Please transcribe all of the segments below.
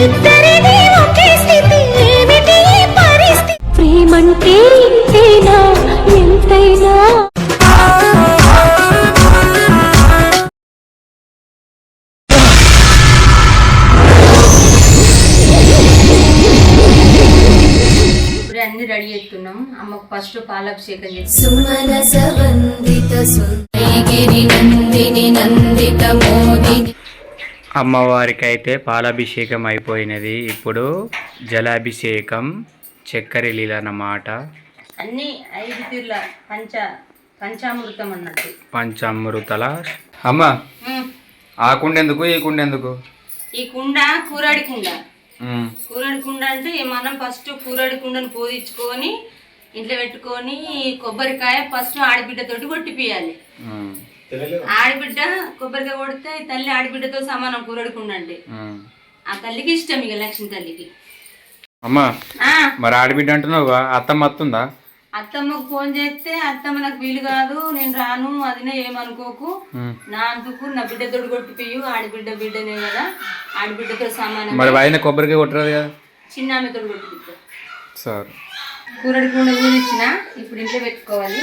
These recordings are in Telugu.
ఇద్దరిది ఒకే స్థితి, ఏమిటి ఈ పరిస్థితి? ప్రేమంటే ఇంతేనా, ఎంతైనా అన్ని రెడీ చేస్తున్నాం. అమ్మకు ఫస్ట్ పాలాభిషేకం చేస్తాం. అమ్మవారికి అయితే పాలాభిషేకం అయిపోయినది. ఇప్పుడు జలాభిషేకం, చక్కెర లీల అన్నమాట. అన్ని 5 తీర్ల పంచామృతం అన్నట్టు. పంచామృతల అమ్మ ఆ కుండ ఎందుకు, ఈ కుండ ఎందుకు? ఈ కుండ కూరడి కుండ. కూరడి కుండ అంటే మనం ఫస్ట్ కూరడి కుండను పూజించుకొని ఇంట్లో పెట్టుకొని కొబ్బరికాయ ఫస్ట్ ఆడబిడ్డతోటి కొట్టిపియాలి. ఆడబిడ్డ కొబ్బరికాయ కొడితే తల్లి ఆడబిడ్డతో సమానం కూరడి కుండ అంటే. ఆ తల్లికి ఇష్టం, ఇక లక్ష్మి తల్లికి. అమ్మా మరి ఆడబిడ్డ అంటున్నావు, అత్తమ్మ వస్తుందా? అత్తమ్మకు ఫోన్ చేస్తే అత్తమ్మ నాకు వీలు కాదు, నేను రాను, అదినే ఏమనుకోకు, నా అందుకు నా బిడ్డతోటి కొట్టిపోయి, బిడ్డనే కదా, ఆడబిడ్డతో సమానం. మరి ఆయన కొబ్బరికాయ కొట్టరాదు కదా? చిన్న ఆమెతో కొట్టిపిస్తా. సరే, కూరడి కుండ ఊరిచ్చిన, ఇప్పుడు ఇంట్లో పెట్టుకోవాలి.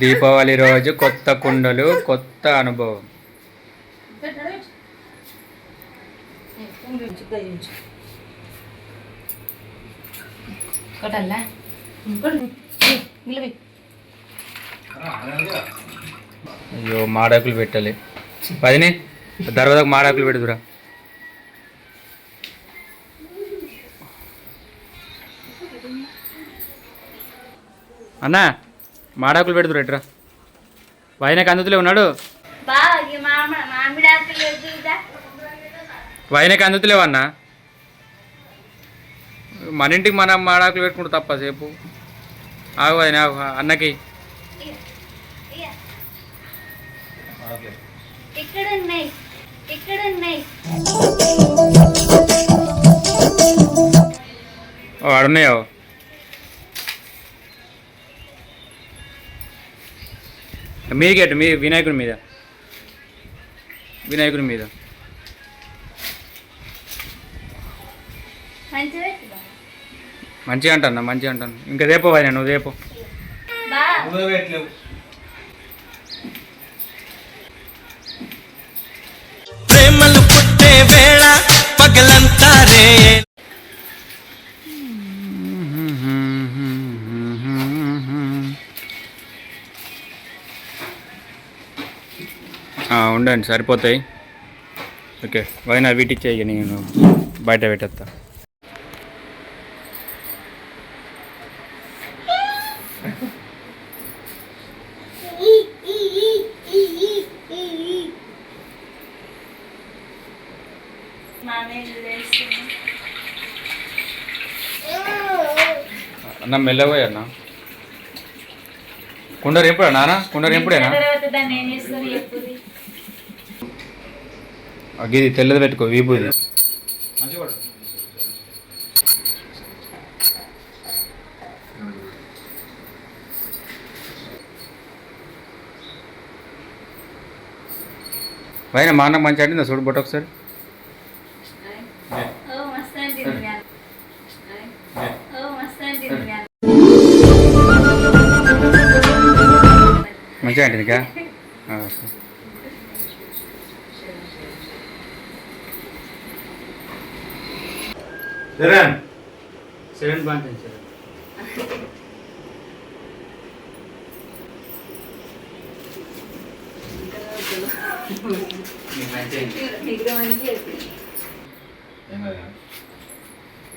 దీపావళి రోజు కొత్త కుండలు, కొత్త అనుభవం. అయ్యో మాడాకులు పెట్టాలి. పదిని దర్వాజకు మాడాకులు పెడుతురా. అన్నా మాడాకులు పెడుతురా ఎట్రా. వైనకు అందుతులే ఉన్నాడు. వైనకు అందుతులేవు అన్న. మన ఇంటికి మనం మాడాకులు పెట్టుకుంటూ తప్ప సేపు ఆగు. ఆయన అన్నకి వాడున్నాయో. మీకేటు మీ వినాయకుడి మీద, వినాయకుడి మీద మంచిగా అంటాను, మంచిగా అంటాను. ఇంకా రేపు ఆయన నువ్వు రేపు ప్రేమలు పుట్టే వేళ పగలంతా రే. ఉండండి సరిపోతాయి. ఓకే వైనా వీటిచ్చేయి, నేను బయట పెట్టేస్తా. అన్న మెల్లపోయా అన్న. కుండరు ఎప్పుడా నాన్న? కుండరు ఎప్పుడేనా? ఇది తెల్లది పెట్టుకో, విభూది. పైన మా అన్నకు మంచి ఆడిందా చూడు బొట్ట ఒకసారి. మంచిగా ఆంటిది కా. సెవెన్ పాయింట్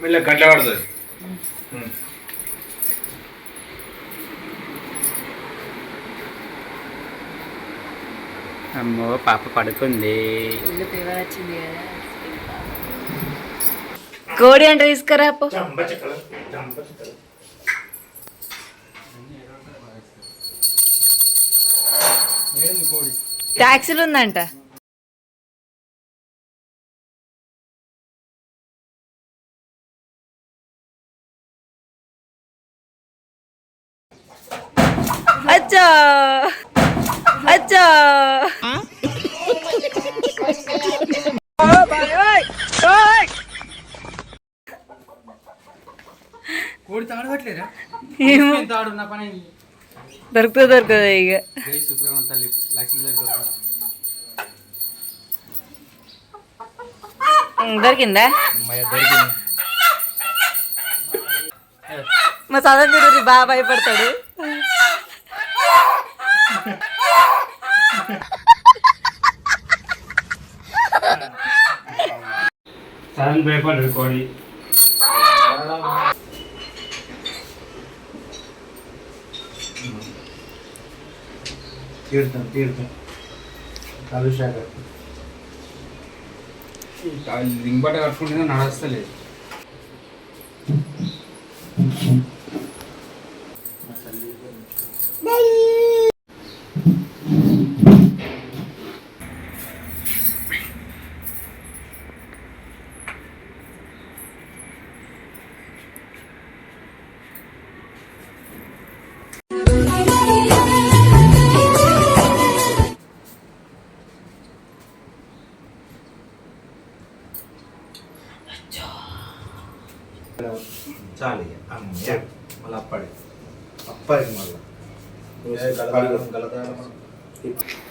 మెల్ల గంట పడుతుంది. అమ్మో పాప పడుకుంది. కోడి అంటే తీసుకురా. ట్యాక్సీలు ఉందంట. అచ్చా అచ్చా ఏమో తాడు నా పని దొరుకుతుంది ఇక జై శుక్రవారం తల్లి లక్ష్మీ దొరుకుతా దొరికిందా అమ్మాయి దొరికింది. మా చదవరు బాగా భయపడతాడు. సడన్ భయపడ్డాడు కోడి. తీర్థం కలుషాక రింగ్ బట్ట కట్టుకుంటే నడుస్తలేదు. చాలు మళ్ళీ అప్పటి మళ్ళీ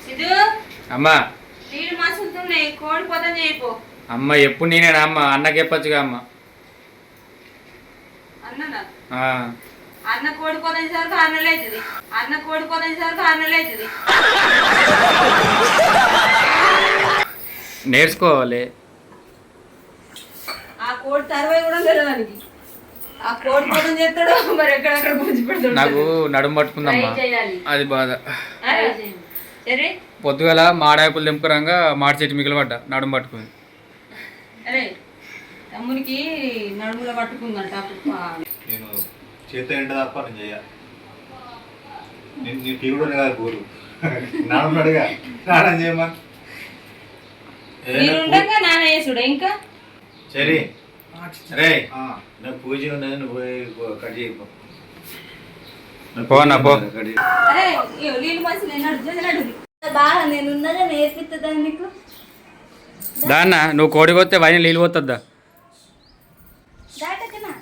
సిద్ధు అమ్మా నీళ్ళు మసులుతున్నాయి, కోడి పొదం చేయిపో. అమ్మ ఎప్పుడు నేనేనా అమ్మ అన్నకి చెప్పొచ్చుగా అమ్మ. అన్ననా ఆ, అన్న కోడి పొదం సరికి 6 నెలలు అవుతుంది. అన్న కోడి పొదం సరికి 6 నెలలు అవుతుంది. నేర్చుకోవాలి. ఆ కోడి తర్వాయి కూడా లేదు దానికి. ఆ కోడి పొదం చేస్తాడు, మరి ఎక్కడెక్కడ గుంజి పెడతాడు. నాకు నడుము పట్టుకుందమ్మా, ట్రై చేయాలి. అది బాధ. సరే పొద్దుగల మాడాయపులు తెంపుకురంగా మాడి చెట్టు మిగిలి పడ్డా నడుము పట్టుకుని. అరే తమ్మునికి నడుములో పట్టుకుందంట. అప్పుడు నేను చేత ఏంటో తప్ప నేను చెయ్య. నేను తీరుడు కాదు కూరు నాడుగా స్నానం చేయమా మీరుండగా నాన్న చేసుడు ఇంకా సరే రే నాకు పూజ ఉన్నది, నువ్వు పోయి కట్ చేయపో. పోనా పో. అరే నీళ్ళు మనుషులు నడు బాగా నేను ఉన్నదా నేర్పిస్తుందా నీకు? దాన్న నువ్వు కోడి పోతే వైన నీళ్ళు పోతుందా? దాటకనా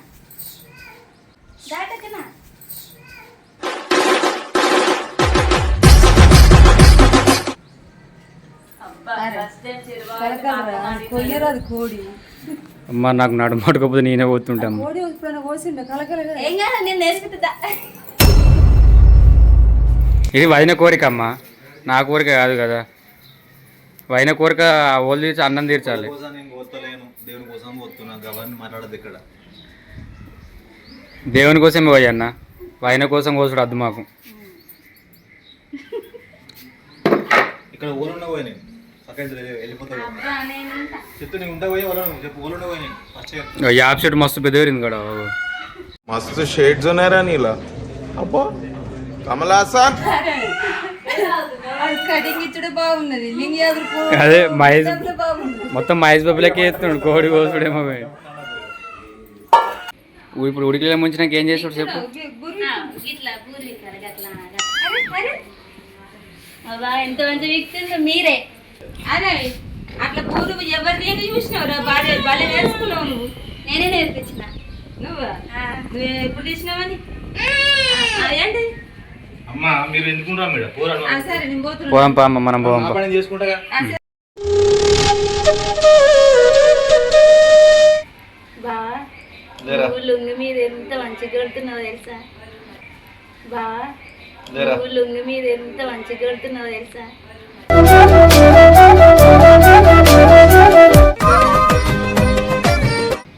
దాటకనా కొయ్యరాదు కోడి. అమ్మ నాకు నడుము పట్టుకోకపోతే నేనే పోతుంటాము. కోడి ఎప్పుడైనా కోసిండు కలకల ఏం కాదు నేను నేర్పిస్తుందా? ఇది వైన కోరిక అమ్మ, నా కోరిక కాదు కదా. వైన కోరిక ఓళ్ళు తీర్చి అన్నం తీర్చాలి. కోసం నేను పోతలేను, దేవుని కోసం పోతున్నా. గవర్ని మాట్లాడదు ఇక్కడ. దేవుని కోసమే పోయి అన్న, వైన కోసం కోసుడు అద్దు మాకు. ఇక్కడ ఊరున్న పోయి నేను వెళ్ళిపోతాడు. చెప్తే నేను ఉంటా పోయి వాళ్ళు చెప్పు ఊరున్న పోయి నేను ఫస్ట్ యాప్ షెట్ మస్తు పెద్దరింది కదా. मस्त शेड्स ఉన్నాయి రా నీలా. అబ్బో కమలాసన్ కటింగ్ ఇచ్చడం బాగున్నది. లింగి ఎదురు అదే మహేష్ బాగుంది. మొత్తం మహేష్ బాబులకే ఎత్తున్నాడు కోడి కోసుడేమో. ఇప్పుడు ఉడికిలో ముంచినాక ఏం చేస్తాడు చెప్పు. ఎంత మంచి వ్యక్తి మీరే. అరే అట్లా పూలు ఎవరిని చూసినావురా? బాగా బాగా నేర్చుకున్నావు నువ్వు. నేనే నేర్పించిన. నువ్వు ఎప్పుడు తీసినావని ఏంటి? అమ్మా మీరు ఎందుకుంటారా మేడం పోరాడు సరే నేను పోతున్నా. పోదాం పా అమ్మ, మనం పోదాం పా. పని చేసుకుంటా బా నువ్వు లుంగి మీద ఎంత మంచిగా కడుతున్నావు తెలుసా? బా నువ్వు లుంగి మీద ఎంత మంచిగా కడుతున్నావు తెలుసా?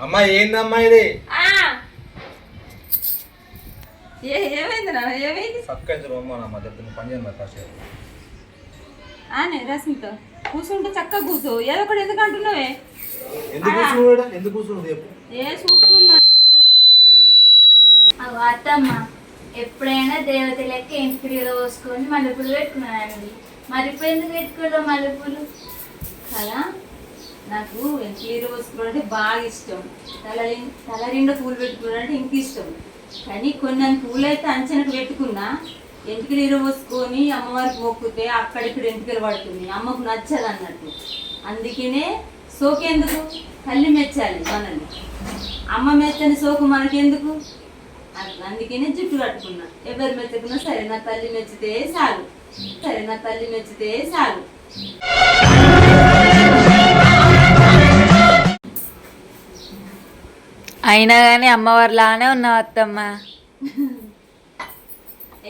అమ్మా ఏందమ్మా ఇది? ఏమైంది నా ఏమైంది? పని చేయను ఫస్ట్. ఆనే రస్మిత కూర్చుంటే చక్కగా కూర్చో. ఏదో ఒకటి ఎందుకు అంటున్నావే? ఎందుకు కూర్చున్నాడు? ఎందుకు కూర్చున్నాడు చెప్పు. ఏ చూస్తున్నా అత్తమ్మ ఎప్పుడైనా దేవత లెక్క ఇంటికి పోసుకొని మల్లెపూలు పెట్టుకున్నానండి. మరి ఇప్పుడు ఎందుకు పెట్టుకోవడం మల్లెపూలు కదా? నాకు ఎంటీరు పోసుకోవడం అంటే బాగా ఇష్టం. తల నిండా పూలు పెట్టుకోవడం అంటే ఇంక ఇష్టం. కానీ కొన్ని పూలు అయితే అంచనకు పెట్టుకున్నా ఎంటికలు ఇరవోసుకొని అమ్మవారికి మొక్కుతే అక్కడిక్కడ ఎంటికలు పడుతుంది, అమ్మకు నచ్చదు అన్నట్టు. అందుకనే సోకెందుకు? తల్లి మెచ్చాలి మనల్ని. అమ్మ మెచ్చని సోకు మనకెందుకు? అట్లా అందుకనే జుట్టు కట్టుకున్నా. ఎవరు మెచ్చకున్నా సరే నా తల్లి మెచ్చితే చాలు, సరే నా తల్లి మెచ్చితే చాలు. అయినా కానీ అమ్మవారి లానే ఉన్నావు అత్తమ్మ.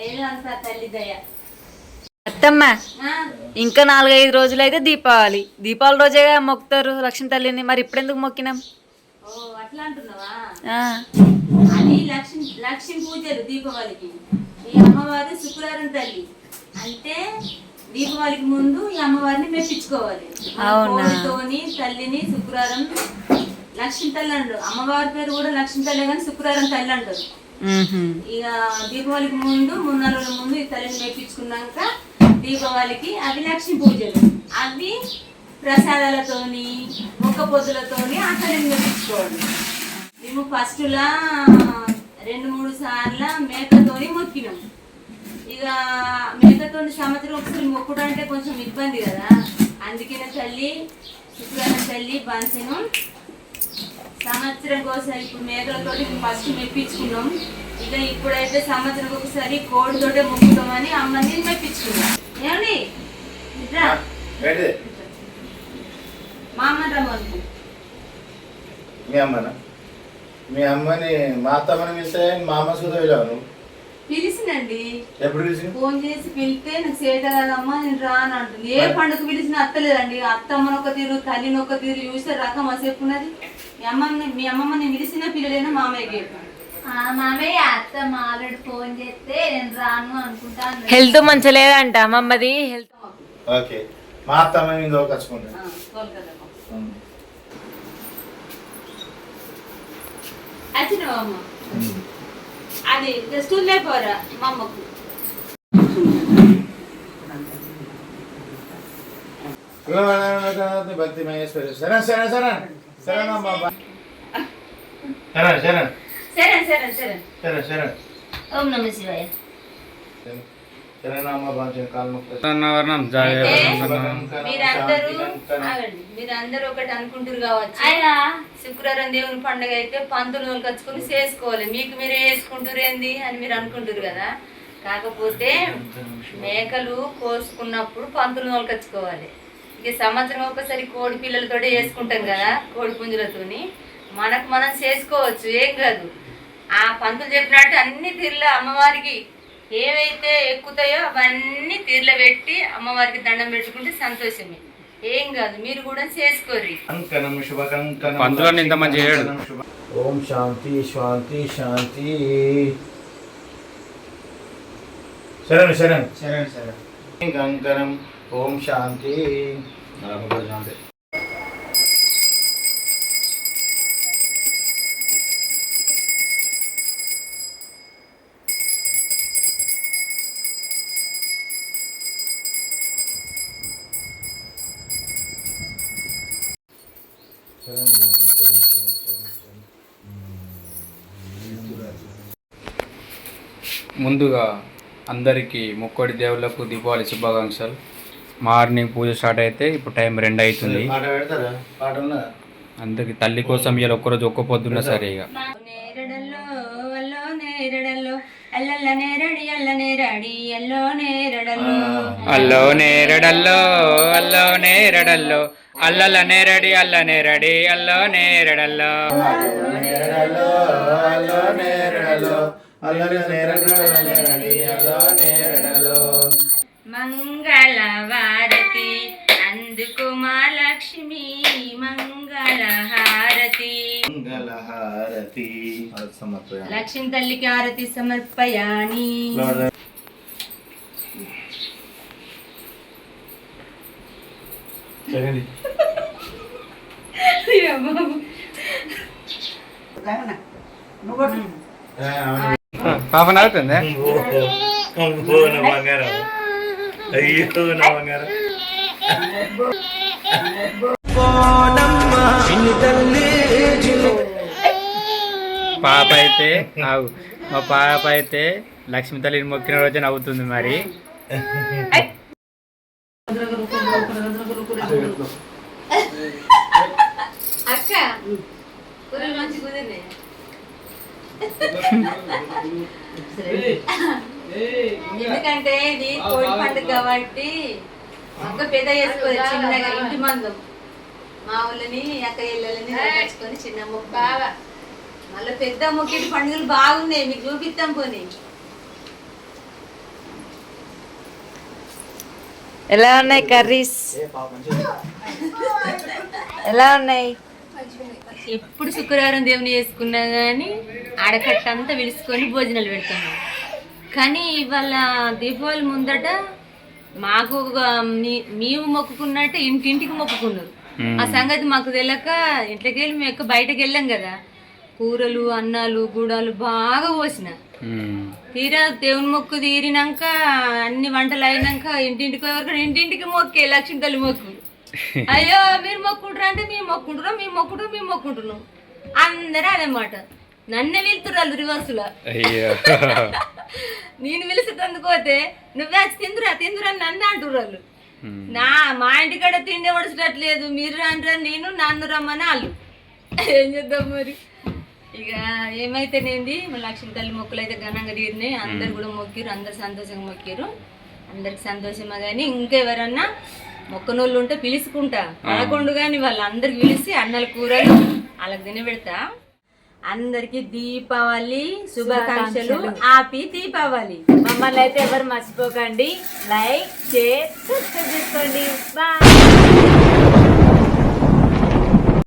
ఏదో అంతా తల్లి దయ. అత్తమ్మ ఆ, ఇంకా 4-5 రోజులు అయితే దీపావళి. దీపావళి రోజేగా మొక్కుతారు లక్ష్మీ తల్లిని, మరి ఇప్పుడెందుకు మొక్కినాం? ఓ అట్లా అంటున్నావా? ఆ, అది లక్ష్మీ పూజలు దీపావళికి. ఈ అమ్మవారు శుక్రవారం తల్లి అంటే దీపావళికి ముందు ఈ అమ్మవారిని మెప్పించుకోవాలి. అవునా? కోడితోని తల్లిని శుక్రవారం లక్ష్మీ తల్లి అంటారు. అమ్మవారి పేరు కూడా లక్ష్మీ తల్లి కానీ శుక్రవారం తల్లి అంటారు. మ్మ్హ్మ్. ఇక దీపావళికి ముందు 3-4 రోజుల ముందు ఈ తల్లిని మెప్పించుకున్నాక దీపావళికి అవి లక్ష్మీ పూజలు. అవి ప్రసాదాలతోని మొక్క పొద్దులతోని ఆ తల్లిని మెప్పించుకోవాలి. మేము ఫస్ట్లా 2-3 సార్లు మేకతోని మొక్కినాం. ఇక మేకతోని సంవత్సరం ఒకసారి మొక్కుడు అంటే కొంచెం ఇబ్బంది కదా. అందుకనే తల్లి శుక్రవారం తల్లి బాన్సెను సంవత్సరం ఒకసారి ఇప్పుడు మేకలతోటి ఫస్ట్ మెప్పించుకున్నాం. ఇక ఇప్పుడైతే సంవత్సరం ఒకసారి కోడితోటే మొక్కుతామని అమ్మని మెప్పించుకున్నాం. ఏమండి ఇట్లా మా అమ్మ రమ్మను. మీ అమ్మనా? మీ అమ్మని మా అత్తమ్మని పిలిస్తే మా అమ్మ సుధా వెళ్ళావు. పిలిచినండి, ఎప్పుడు పిలిచి? ఫోన్ చేసి పిలిస్తే నాకు చేత కదమ్మా నేను రాను అంటుంది. ఏ పండుగ పిలిచినా అత్తలేదండి. అత్తమ్మని ఒక తీరు తల్లిని ఒక తీరు చూస్తే రకం అసేపున్నది. మీ అమ్మమ్మని పిలిచినా పిల్లలేనా మామయ్యకి చెప్పాను. మామయ్య అత్తమ్మ ఆల్రెడీ ఫోన్ చేస్తే నేను రాను అనుకుంటాను. హెల్త్ మంచిగా లేదంట అమ్మమ్మది. హెల్త్ ఓకే, మా అత్తమ్మ మీద కచ్చుకుంటా. వచ్చినావు అమ్మ, అది స్టూల్ లేకపోరా మా అమ్మకు. భక్తి మహేశ్వరి శరణ్ శరణ్ శరణ్ శరణ్ అమ్మ శరణ్ శరణ్ సరే సరే సరే శరణ్ శరణ్ ఓం నమ శివాయ. శరణ్ అమ్మ బాగా కాలు అన్నవరణం మీరందరూ ఒకటి అనుకుంటారు కావచ్చు. శుక్రవారం దేవుని పండుగ అయితే పంతులు కచ్చుకొని చేసుకోవాలి. మీకు మీరే వేసుకుంటారు ఏంది అని మీరు అనుకుంటారు కదా. కాకపోతే మేకలు కోసుకున్నప్పుడు పంతులు కచ్చుకోవాలి. ఇక సంవత్సరం ఒకసారి కోడి పిల్లలతోటే వేసుకుంటాం కదా, కోడి పుంజులతోని మనకు మనం చేసుకోవచ్చు, ఏం కాదు. ఆ పంతులు చెప్పినట్టు అన్ని తీర్ల అమ్మవారికి ఏవైతే ఎక్కుతాయో అవన్నీ తీర్ల పెట్టి అమ్మవారికి దండం పెట్టుకుంటే సంతోషమే, ఏం కాదు. మీరు కూడా చేసుకోర్రి. పంతులను ఇంత మంచి చేయడు. ఓం శాంతి శాంతి శాంతి. శరణ్ శరణ్ శరణ్ శరణ్ కంకణం. ఓం శాంతి శాంతి. ముందుగా అందరికీ ముక్కోడి దేవుళ్ళకు దీపావళి శుభాకాంక్షలు. మార్నింగ్ పూజ స్టార్ట్ అయితే ఇప్పుడు టైం 2 అవుతుంది. పాట పెడతారా? పాట ఉన్నదా? అందరికి తల్లి కోసం ఇలా ఒక్కరోజు ఒక్క పొద్దున్న సరే. ఇక నేరడల్లో అల్లో నేరడల్లో అల్లల్ల నేరడి అల్ల నేరడి అల్లో నేరడల్లో అల్లో నేరడల్లో అల్లో నేరడల్లో అల్లల నేరడి అల్ల నేరడి అల్లో నేరడల్లో నేరడలో అల్లో నేరడలో అల్లరి నేరడి అల్లో నేరడలో. మంగళవారతి అందుకు మా లక్ష్మి మంగళహారతి. మంగళహారతి సమర్పయామి. లక్ష్మీ తల్లికి హారతి సమర్పయామి. పాప నవ్వుతుంది. అయ్యో నా బంగారం. పాప అయితే మా పాప అయితే లక్ష్మీ తల్లిని మొక్కిన రోజే నవ్వుతుంది. మరి అక్క కూరలు మంచి కుదిరినాయి. ఎందుకంటే ఇది కోడి పండుగ కాబట్టి మొక్క పెద్ద చేసుకోదు చిన్నగా ఇంటి మందం మా ఊళ్ళని అక్క ఇళ్ళని తెచ్చుకొని చిన్న మొక్క మళ్ళీ పెద్ద మొక్కటి పండుగలు బాగున్నాయి మీకు చూపిస్తాం పోనీ. ఎలా ఉన్నాయి కర్రీస్? ఎలా ఉన్నాయి? ఎప్పుడు శుక్రవారం దేవుని చేసుకున్నా కానీ ఆడకట్టంతా విడుచుకొని భోజనాలు పెడుతున్నాం. కానీ ఇవాళ దీపావళి ముందట మాకు మేము మొక్కుకున్నట్టు ఇంటింటికి మొక్కుకున్నారు. ఆ సంగతి మాకు తెలియక ఇంట్లోకి వెళ్ళి మేము బయటకు వెళ్ళాం కదా, కూరలు అన్నాలు గుడాలు బాగా పోసిన. తీరా దేవుని మొక్కు తీరినాక అన్ని వంటలు అయినాక ఇంటింటికి ఎవరికైనా ఇంటింటికి మొక్కే లక్ష్మీ తల్లి మొక్కు. అయ్యో మీరు మొక్కుంటారా అంటే మేము మొక్కుంటున్నాం, మేము మొక్కుంటున్నాం అందరూ అదనమాట. నన్నే వెళ్తున్నారు రివర్సులో. నేను పిలిచేందుకు పోతే నువ్వే తిందురా నన్ను అంటున్నారు. మా ఇంటికాడ తిండి వడిచేటట్లేదు, మీరు రండి నేను నన్ను రమ్మని వాళ్ళు. ఏం చేద్దాం మరి. ఇక ఏమైతేనేంది లక్ష్మీ తల్లి మొక్కులు అయితే ఘనంగా తీరినాయి. అందరు కూడా మొక్కిరు, అందరు సంతోషంగా మొక్కిరు, అందరికి సంతోషమా. కానీ ఇంకెవరన్నా మొక్కనోళ్ళు ఉంటే పిలుచుకుంటా 11 కానీ వాళ్ళందరికి పిలిచి అన్నల కూరలు వాళ్ళకి తినబెడతా. అందరికి దీపావళి శుభాకాంక్షలు. హ్యాపీ దీపావళి. మమ్మల్ని అయితే ఎవరు మర్చిపోకండి. లైక్, షేర్, సబ్స్క్రైబ్ చేసుకోండి. బాయ్.